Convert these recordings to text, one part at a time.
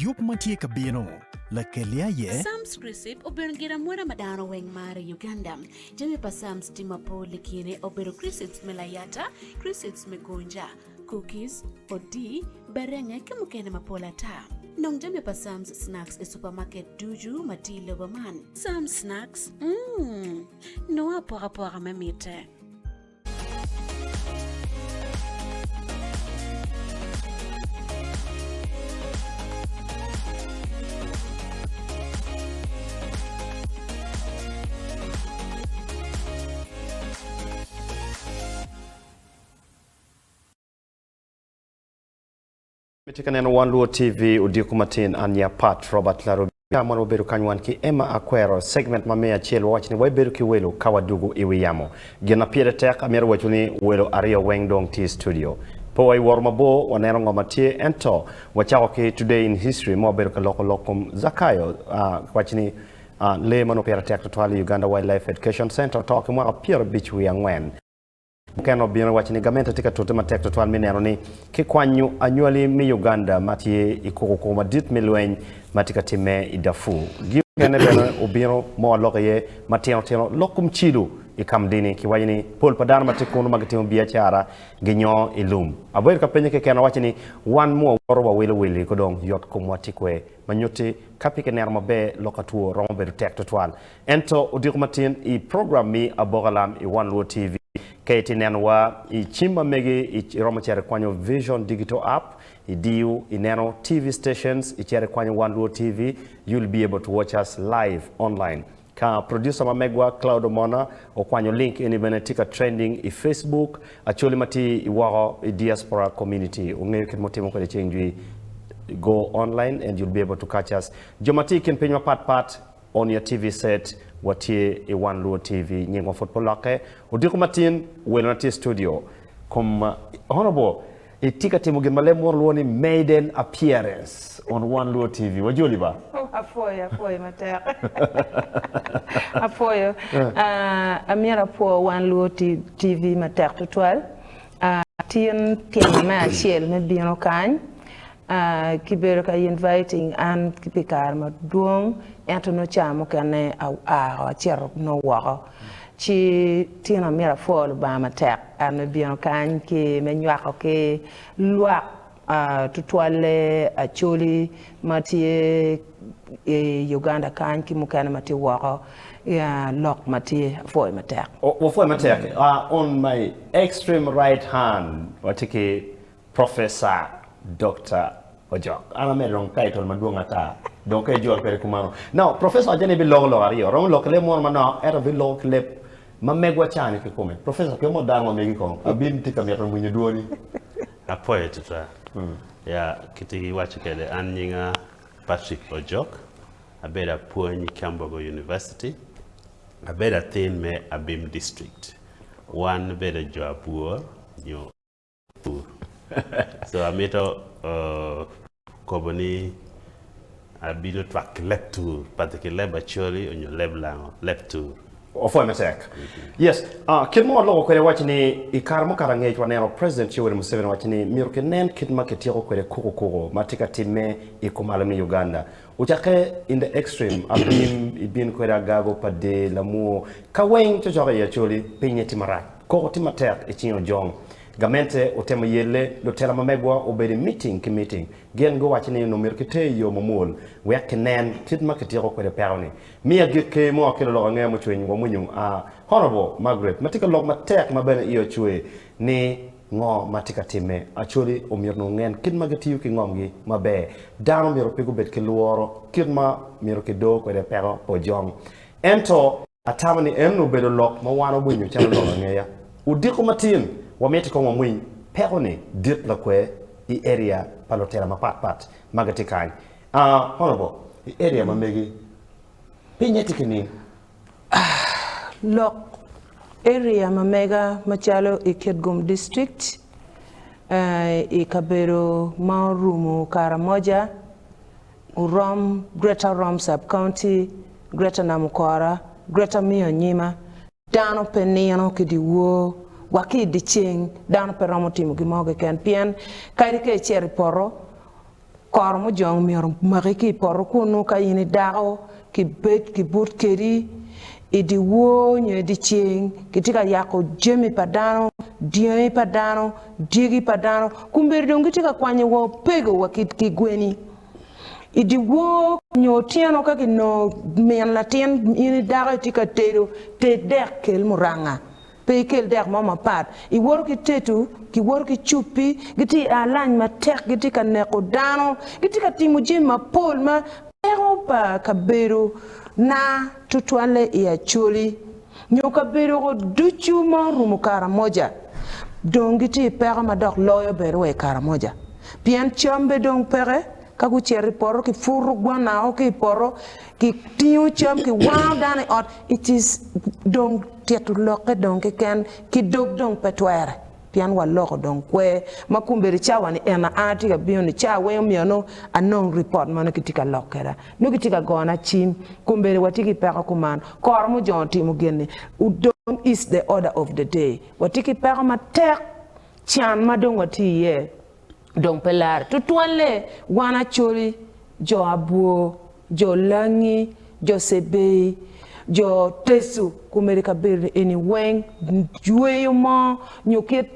yup matie ka bino la kelia ye Sam's Crisip obengira mwera madano weng mare Uganda. Jami pa Sam's timapo likine obero Crisps melayata, Crisps megonja, cookies, odi, berenge kemukene mapola ta. Nong jami pa Sam's Snacks e supermarket duju mati logoman. Sam's Snacks, no apora memite. Mitikana One Luo TV udiku matin anya Pat Robert Laro kama roberu kanywan ki Emma Akwero segment mamea chelo wachini waiberu ki welo kawadugu iwiyamo gena piere tek amero wachuni welo ario wengdong T studio po wai warmabo wanero ngomatie ento wachako ki today in history mo beru ka lokom zakayo wachini le mano piere tek totwali Uganda Wildlife Education Center talking mwa piere beach wiyangwen Mukeno bino wachini gamenta tika tutuma tek totwal minero ni kikwanyu anyuali mi Uganda matie ikukuku madit milwen matika time idafu. Gine beno ubino mo lokaye matino lokum chilu ikamdini kiwajini pol padana matikunu magatimu biachara ginyo ilum. Abueri kapenye kekena wachini one more warwa wili kodong yot kumwatikwe manyuti kapike nerma be lokatuo romberu tek totwal. Ento udikumatin i program mi abogalam i One Luo TV. Kaiti nenwa i chimba megi i roma chere kwanyo Vision Digital App i diu i neno TV stations i chere kwanyo One Luo TV. You'll be able to watch us live online. Ka producer mamegwa Cloud Mona o kwanyo link ini benetika trending i Facebook acholi mati i waro i diaspora community ungeyo kitmotimu kwa chenjui go online and you'll be able to catch us. Jomati kin penywa pat on your TV set watie e One Luo TV nyengwa football lake udiko matin welonati studio kom honorable itika timu gemale mo luoni maiden appearance on One Luo TV wajoli ba afoya mater afoya amira po One Luo TV mater total tien ma chiel me bino kan kibero ka inviting and kipikar ma duong entono chamo kane a chero no wako chi tina mira fol ba ma tek an bion kan ki menywako ke lwa tutwale a choli mati Uganda kan ki mukana mati wako ya lock mati foi matek foi matek on my extreme right hand watiki Professor Dr. Ojok. Ana me rong title maduong ata. Donc e jor pere kumano. Now, Professor jane bi log ario. Rong lokle mo mana era bi log le mamegwa chani ke come. Professor ke mo dango megi ko. Abin tika mi ramu nyuoni. Apoye tuta. Ya kitigi wachi kele anyinga Patrick Ojok. Abeda puonyi Cambogo University. Abeda thin me Abim district. One beda joabuo nyo. So amito koboni abino twak leptour particularly bacholi on your leblango leptour ofo metek yes kidmo logo kwere wachini ikarmo karange chwanero president Yoweri Museveni wachini miruke nen kidma ketiko kwere kuko matika time ikumalo mi Uganda uchake in the extreme abim ibin kwere gago pade lamu kaweng chochoke ya choli pinye timara koko timatek ichinyo jong Gamente otema yele do tela mamegwa obedi meeting gen go wachini no mirkite yo momol we kenen tidma ketiro ko de peroni mi agike mo akelo lo ngemo chwenyi go munyum honorable Margret matika log matek mabene iyo chwe ni ngo matika time acholi omirno ngen kidma getiyu ki ngomgi mabe dano miro pigu bet ke luoro kidma miro ke do ko de pero po jong ento atamani enu bedo log mawano bunyu chalo lo ngeya udiko matin wameti kwa mwini perone dit la kwe i area palotera mapat magatikani honorable i area mamegi pinyeti kini look area mamega machalo i Kedgum district i Kabero Maurumu Karamoja Urom Greater Rom sub county Greater Namukwara Greater Mionyima Dano Peniano Kidiwo waki di ching down per ramotimu ki moge ken pien kairi ke cheri poro kor mo jong mi mari ki por ku no ka yini dago ki bet ki but keri idi wo nye di ching kitika yako jemi padano diemi padano digi padano kumberi dong kitika kwanye wo pego wa ki gweni idi wo nyo tiano ka ki no men latien yini dago tika tedo te dek kel muranga pe kel dek mama pat I wor ki tetu ki wor ki chupi giti alany ma tek giti ka neko dano giti ka timu jema pol ma pero pa kabero na tutwale ya chuli nyoka bero go duchu ma rumu kara moja dongiti pera madok loyo bero e kara moja pian chambe dong pere kagu cheri poro ki furu gwana o ki poro ki tiu cham ki wow dane ot it is dong tietu loke dong ki ken ki dog dong petwere pian wa loko dong kwe makumberi chawa ni ena ati ga bioni chawe miono anong report mano kitika lokera no kitika gona chim kumberi watiki peka kuman kor mo jonti mo geni udong is the order of the day watiki peka matek chan madong wati ye dong pelar tutwale wana chori jo abuo jo langi jo sebe jo tesu kumberi kabiri eni weng jueyo mo nyokit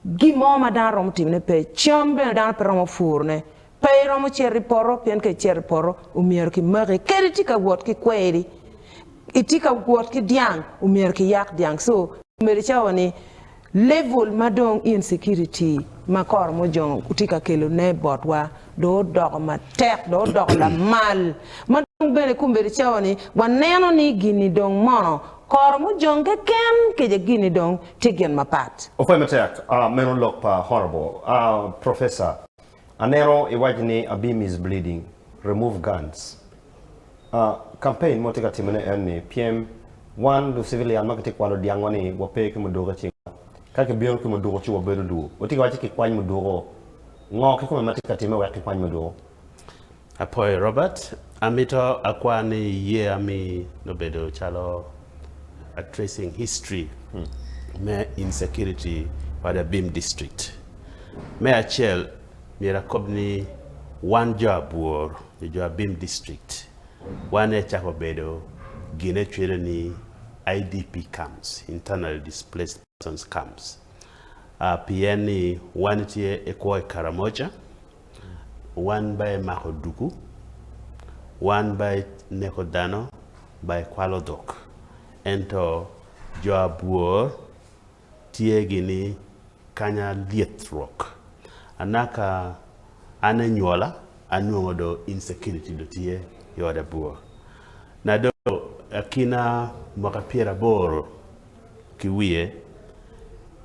gimo ma dan rom timne pe chambe dan per rom furne pe rom cherry poro pien ke cherry poro umier ki mari keriti ka wot ki kweri itika wot ki diang umier ki yak diang so meri chawani level madong insecurity makor mo jong utika kelo ne botwa do dog ma tek do dog la mal madong bene kumberi chawani waneno ni gini dong mono kor mo jong ke ken ke je gini dong tegen mapat Ofoy matek menon lok pa honorable professor anero iwajini abim is bleeding remove guns campaign motika timene enni pm one do civilian marketing kwalo diangwani wape ke mudoga chi kake bion ke mudogo chi wabedo du otika wachi ke kwany mudogo ngo ke kuma matika time wa ke kwany mudogo apoy Robert amito akwani ye ami no bedo chalo a tracing history me insecurity for the Bim district. Me achel mira kobni one job war the job Bim district. One chako bedo gine chere ni IDP camps, internally displaced persons camps. PN one tie ekoi Karamoja, one by Mahoduku, one by Nekodano, by Kwalodok. Ento joabuor tie gini kanya liet rock anaka anenyola anwodo insecurity do tie yoda buor na do akina makapiera boro kiwie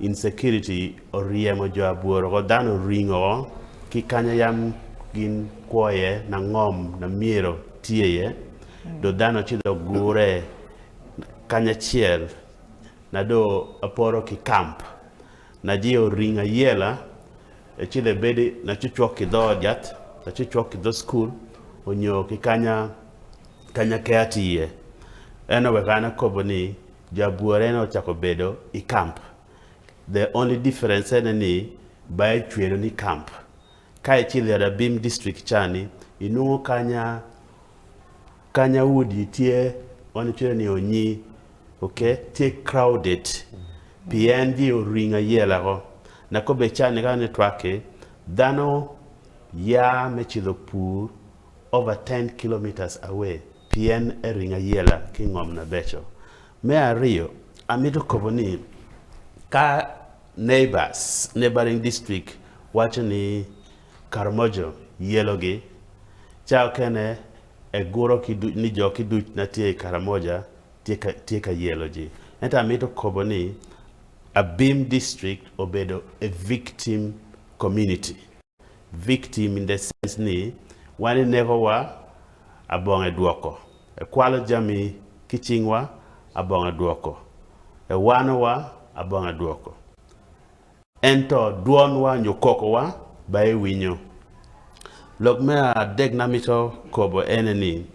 insecurity oriemo joabuor go dano ringo ki kanya yam gin kwoye na ngom na miero tie ye do dano chido gure kanya chiel na do aporo ki camp na jio ringa yela e chile bedi na chuchok ki do jat na chuchok ki do school onyo ki kanya keati ye eno wekana koboni jabuore no chako bedo I camp the only difference ni by chwero ni camp kai chile da Bim district chani inu kanya udi tie oni chile ni onyi okay take crowded PND o ringa yela go na ko be chane ga ne twake dano ya mechido pur over 10 kilometers away PN e ringa yela kingom na becho me ario amido koboni ka neighboring district wachani Karamojo yelogi chao kene e guro ki ni joki du na tie Karamoja Tika yeloji. Enta mito koboni a Bim district obedo a victim community. Victim in the sense ni wani nego wa abonge duoko. E kwalo jami kichingwa abonge duoko. E wano wa abonge duoko. Ento duon wa nyokoko wa bae winyo. Log me a deg na mito kobo eneni.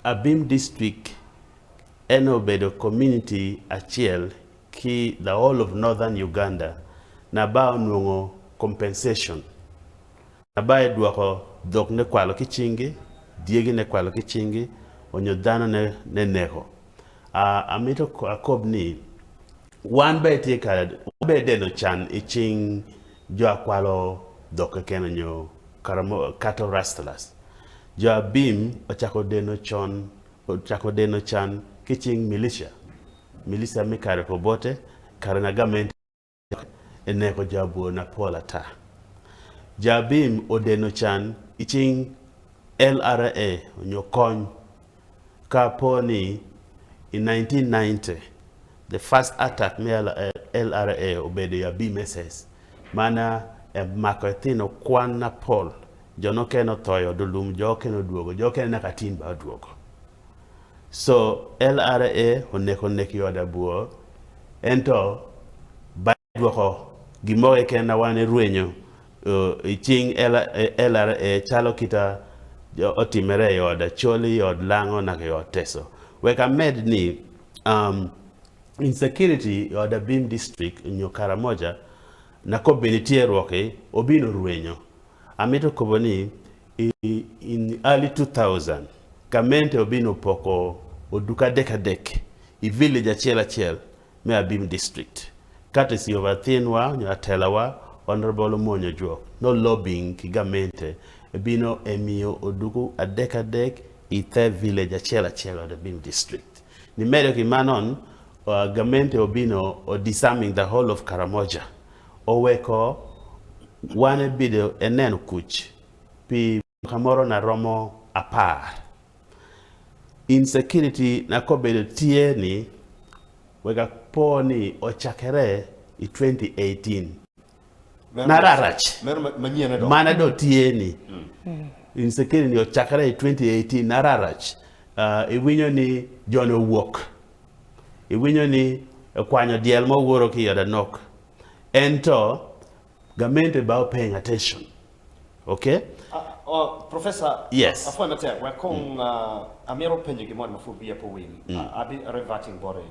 A Bim district enobedo community achiel ki the whole of northern Uganda na bao nungo compensation abaye duoko dok ne kwalo kichingi diegi ne kwalo kichingi onyo dhano ne neko amito akob ni wan be tie kala be deno chan iching jo akwalo dok keno nyo karamo cattle rustlers jo abim ochako deno chan kiching militia mikare pobote karana government eneko jabo na pola ta jabim odeno chan iching LRA onyo kony kaponi in 1990 the first attack me LRA obedo ya BMSS mana makotino kwan na pol jono keno toyo dolum jo keno duogo jo keno nakatin ba duogo so LRA oneko yoda buo ento ba duogo gimoge kena wane ruenyo iching LRA chalo kita otimere yoda choli yod lango na yod teso weka med ni insecurity yoda Bim district nyokara moja na ko benitie roke obino ruenyo amito koboni in early 2000 kamente obino poko oduka dekadek I village achiel me Bim district courtesy of Athinwa nyatelawa honorable Monyo Ojok no lobbying kigamente ebino emio oduku adekadek ite village achiel of the Bim district ni medo ki manon gamente obino o disarming the whole of Karamoja oweko wane bido eneno kuch pi kamoro na romo apar insecurity na kobedo tie ni wega poni ochakere I 2018 nararach mana do tie ni insecurity ochakere I 2018 nararach iwinyo ni jono wuok iwinyo ni kwanyo diel mowuoro ki yoda nok ento government about paying attention okay Professor yes afwana te wa kong amero penje gi mon mafu biya po win abi reverting bore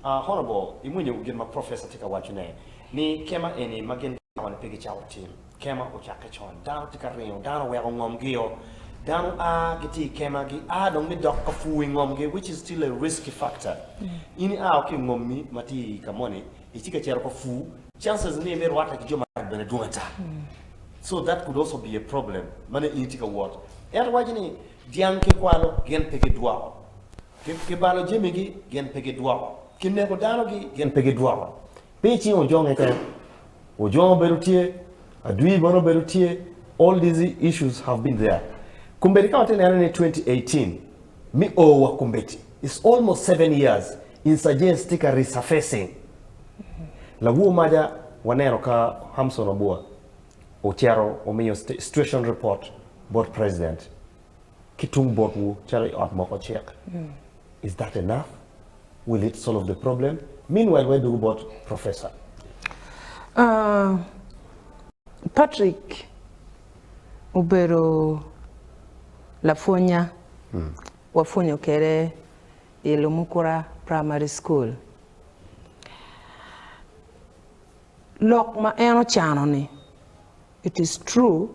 honorable imunye ugin ma professor tika wachune ni kema eni magen wan pegi chaw team kema o chaka chon down tika reo down we ngom giyo down giti kema gi dong mi dok fu ngom gi which is still a risky factor ini okay ngom mi mati kamone itika chero ko fu chances ni mer wata ki joma bene dungata so that could also be a problem mane itika what er wajini diang ke kwalo gen pege duao ke balo jemigi gen pege duao kinne ko dano gi gen pege duao pechi o jonge ka o jongo berutie adui bono berutie all these issues have been there kumbeti ka tena ne 2018 mi o wa kumbeti it's almost 7 years insurgents tika resurfacing la huo maja wanero ka Hamson Obua Ochero omiyo situation report board president kitung board wu chari at moko check is that enough will it solve the problem meanwhile where do you board professor Patrick Ubero Lafonya wafonyo kere Ilumukura primary school lok ma eno chano ni it is true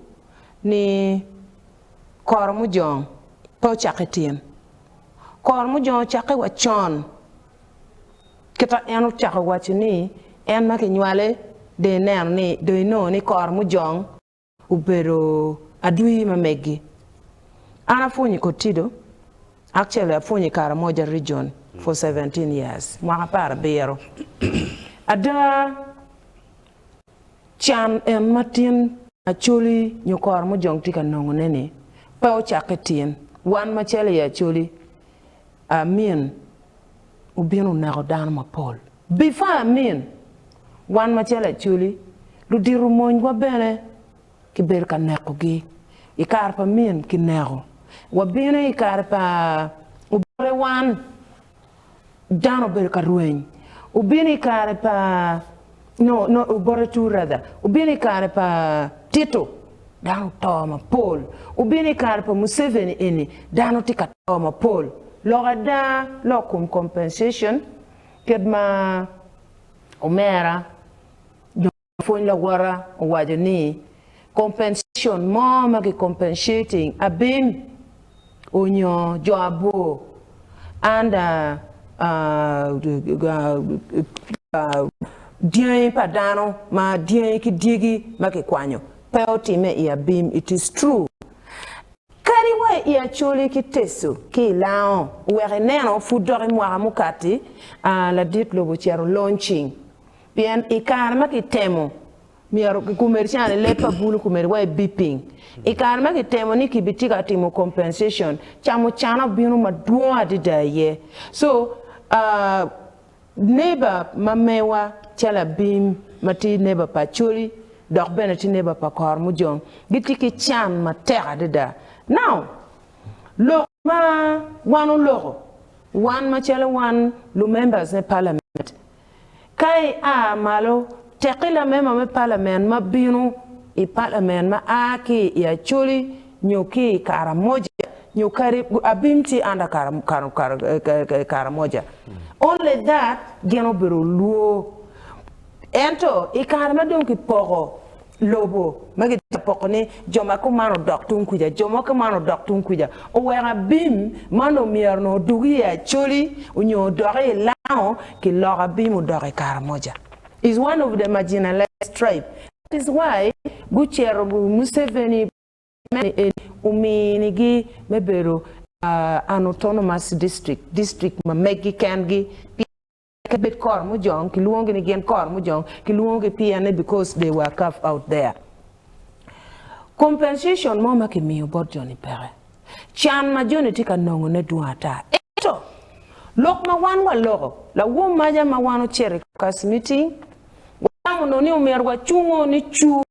ni kor mu jong po chaketien kor mu jong chake wa chon kita eno chake wa chini en ma kenywale de ner ni do no ni kor mu jong ubero adui mamegi ana funyi kotido actually afunyi Karamoja region for 17 years mwa para bero ada chan en matin acholi nyokor mo jong tika nongo nene pa o chaketien wan ma chele ya choli amin ubino na dan ma pol before amin wan ma chele choli lu diru moñ wa bene ki ber ka neko gi ikar pa min ki neko wa bene ikar pa ubore wan dano ber ka rueny ubini ikar pa no ubore tu rather ubini ikar pa Tito dano toma Paul ubini karpa Museveni ini dano tika toma Paul logada lokum compensation kedma omera fon la wara wajani compensation mama ki compensating abim onyo joabo and dien padano ma dien ki digi ma ki kwanyo peoti me ia bim. It is true kari wa ia choli ki teso ki lao were neno fudori mwa mukati la dit lobo chiaro launching bien ikarma ki temo miaro commerciale le pa bulu kumeri wa beeping ikarma ki temo ni ki bitika timo compensation chamo chana binu madua didaye so neighbor mamewa chala bim mati neighbor pachuri dok benati neighbor pakor mujong gitiki chan matera dida now lo ma wanu lo one ma chala one lo members in parliament kai malo tekila mema me parliament ma binu i parliament ma aki ya chuli nyoki kara moja nyokari abimti anda kara moja only that geno bero luo ento ikara ma donki poko lobo magi poko ni joma ko mano doktun kuja joma ko mano doktun kuja o wera bim mano mierno dugi ya chuli unyo dore lao ki lora bim o dore kara moja is one of the marginalized tribe. That is why Guchero Museveni uminigi mebero an autonomous district mamegi kangi kabet kor mujong kiluongi ni gen kor mujong kiluongi piane because they were carved out there. Compensation mama ki miyo bod Johnny Pere chan ma Johnny tika nongo ne duata eto lok ma wan wa logo la wo maja ma wano chere kas meeting no ni umerwa chungo ni chu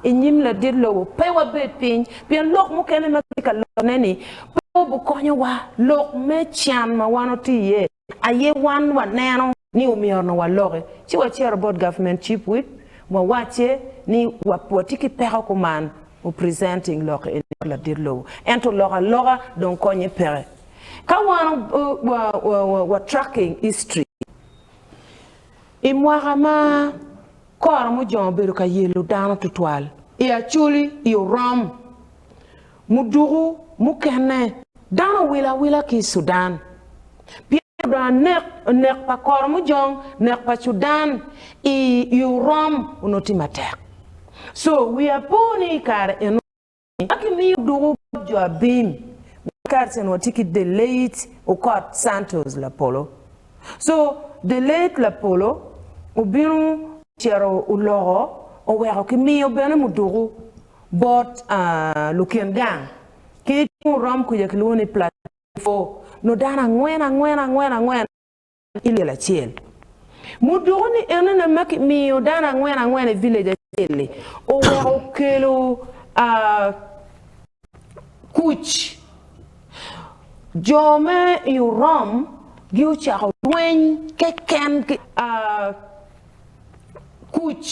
inyim la dirlo pewa betpin bien lok mu kene makika loneni po bu konyo wa lok me chan ma wano tiye aye wan wa neno ni umerno wa loge chi wa chair board government chief whip wa wache ni wa potiki pera kuman o presenting lok la dirlo ento loga don konye pere ka wano wa tracking history imwagama kor mu jon beru ka yelo dano tutwal e achuli yo ram muduru mukene dano wila ki Sudan pia nek pa kor mu jon nek pa Sudan e yo ram unoti matek so we are poni kar eno akimi duru jo abim kar sen watiki the late Okot Santos la polo so the late la polo ubinu chero uloro o wero ki miyo bene muduru bot lukien gang ki ram ku yakluoni platform no dana ngwena ile la chiel muduru ni enene mak miyo dana ngwena village chiel o wero kelo Kuc jome yu ram giu charo lwen keken Kuc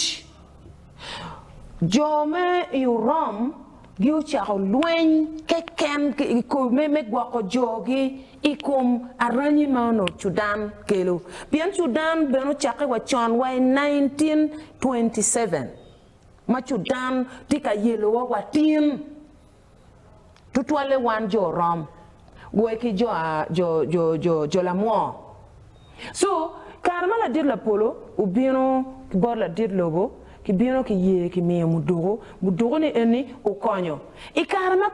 jome yu ram giu charo lwen keken ko me gwako jogi ikum aranyi mano Sudan kelo bien Sudan beno chake wa chon wa 1927 ma Sudan tika yelo wa tin tutwale wan jo ram gweki jo Lamwaka so karma la dir la polo ubino bor la dir lobo ki bino ki ye ki mi mudoro ni eni o konyo e karma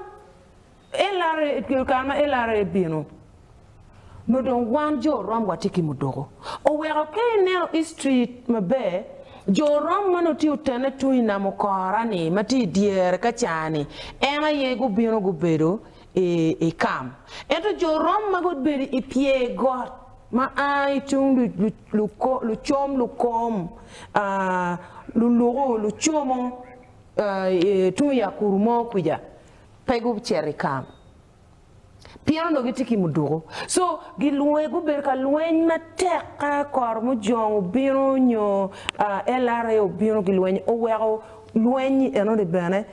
elare bino no don wan jo ram watiki mudoro o wero ke ne street mabe jo ram mano ti utene tu ina mokora ni mati dier ka chani ena ye go bino go bedo e kam ento jo ram magot beri i pie got ma ai tung lu chom lu kom lu chomo tu ya kurumo kuja pegu cherry kam piano no gitiki muduro so gilwe go ber ka lwen na teka kor mu jong biro nyo elare o biro gilwen o wero lwen eno de bene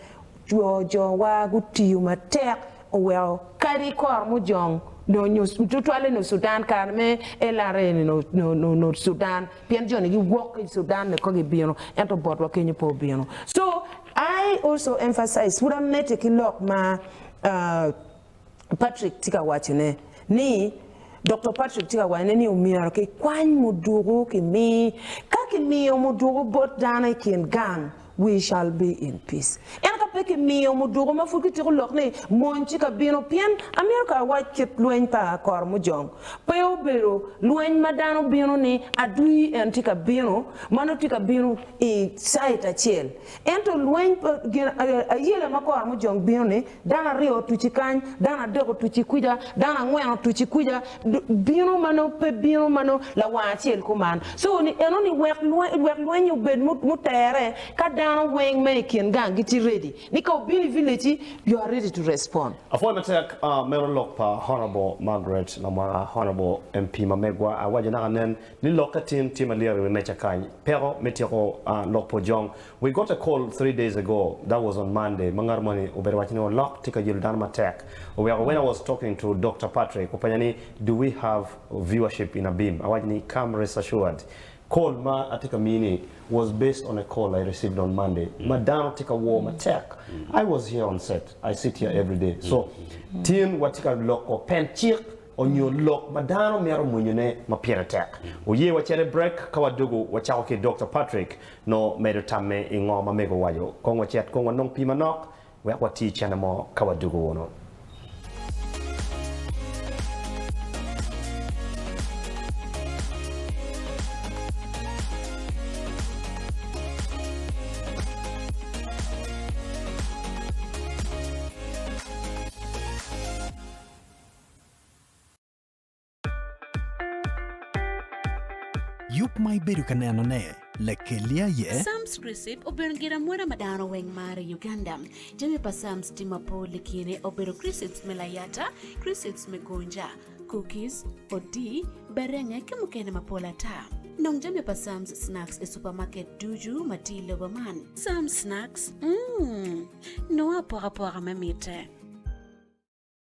jo wa gutiu ma tek o wero kari kor mu jong no tutwale no Sudan karme elare no Sudan pien joni gi wok Sudan ne ko gi bino ento bot wa kenyo po bino so ai I also emphasize what I'm making look ma Patrick tika watching ni Dr. Patrick tika wane ni umira ke kwany muduru ke mi kake mi muduru bot dana kin gang we shall be in peace. En ka peke mi muduru ma fuki tiro lokne monchi ka bino pien America wachit luen pa kor mu jong peo bero luen madano bino ni adui en tika bino mano tika bino e saita chel ento luen ayele makor mu jong bino ni dana rio tuchi kany dana dego tuchi kuja dana ngweno tuchi kuja bino mano pe bino mano la wachel kuman so ni eno ni wek luen you bed mutere ka dana weng making gang get ready Nico Bini Village, you are ready to respond. A former tech, Merolokpa, Honorable Margret, Lamwaka, Honorable MP Mamegwa, Awajananen, Nilokatin, Timalia, Mechakai, Pero, Metiro, Lokpojong. We got a call 3 days ago, that was on Monday, Mangarmoni, Uberwatino, Lok, Tika Yildanma Tech. When I was talking to Dr. Patrick, Upanyani, do we have viewership in Abim? Awajani, come rest assured. Call ma atika mini was based on a call I received on Monday. Madano tika warm attack. I was here on set. I sit here every day. So tin watika lock or pen check on your lock madano mero munyune ma peer attack. Uye wachere break kawadugu wachaoke Dr. Patrick no medotame ingo mamego wayo. Kongwa chat kongwa nong pima nok wati chana mo kawadugu wono. Yup mai beru kanena ne lekelia ye Sam's Crisip oberongira mwera madano weng mare Uganda. Jami pa Sam's timapo likine obero Crisits melayata, Crisits megonja, cookies, odi, berenge kemukene mapola ta. Nong jami pa Sam's Snacks e supermarket duju matilo baman. Sam's Snacks, no apora mamite.